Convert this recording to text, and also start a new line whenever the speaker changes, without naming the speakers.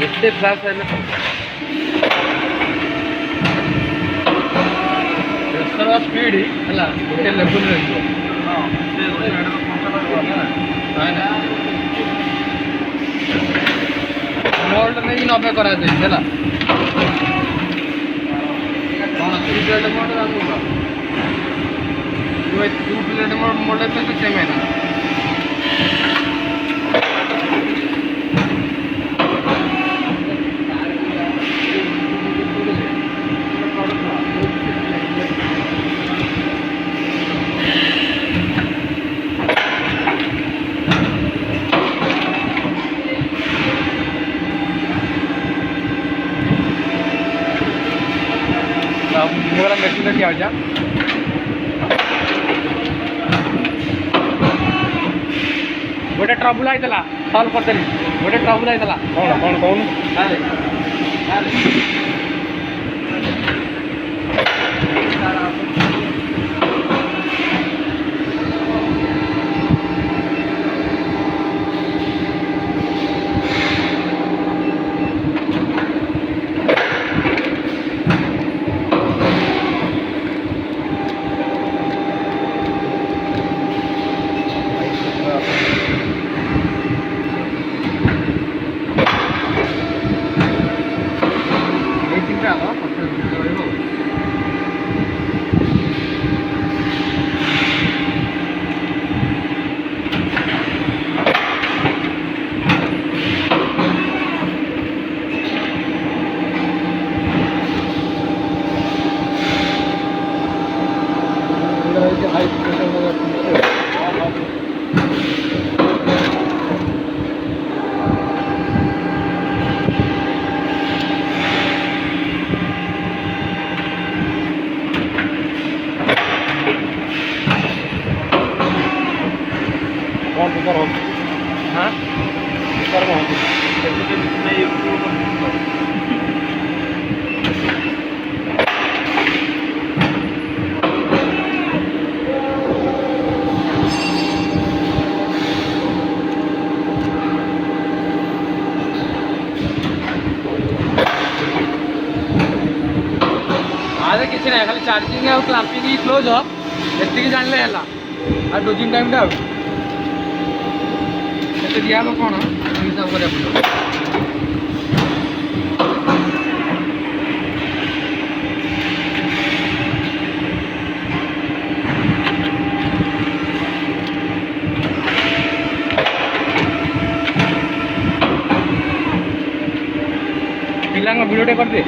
ଏତେ ଫ୍ଲାସ୍ ହେଲେ pressure speed ହେଲା ଗୋଟେ ଲେବୁଲ୍ ରହିବ। ହଁ ସେ ଗୋଟେ ଗାଡ଼ିର ପଞ୍ଚର ରହିବ ନା ନାଇଁ ନା ମୋଲ୍ଡ ନେଇକି 90 କରାଯାଇଛି ହେଲା କ'ଣ 3 ପ୍ଲେଟ୍ ମୋଲ୍ଡ ଆମକୁ जो 2 प्लेट मोल्ड पे तो सेम है ना मोबाइल मेसिन क्या हो जा गोटे ट्रबुल आईला सल्व करदेली गोटे ट्रबुल आईला कौन कौन हाँ आगे किसी ना खाली चार्जिंग है क्लाम्पिंग ही क्लोज हो ये जानले है आ डोजिंग टाइम टा दिया कौन हिसाब कर पिला भिडियो कर दे।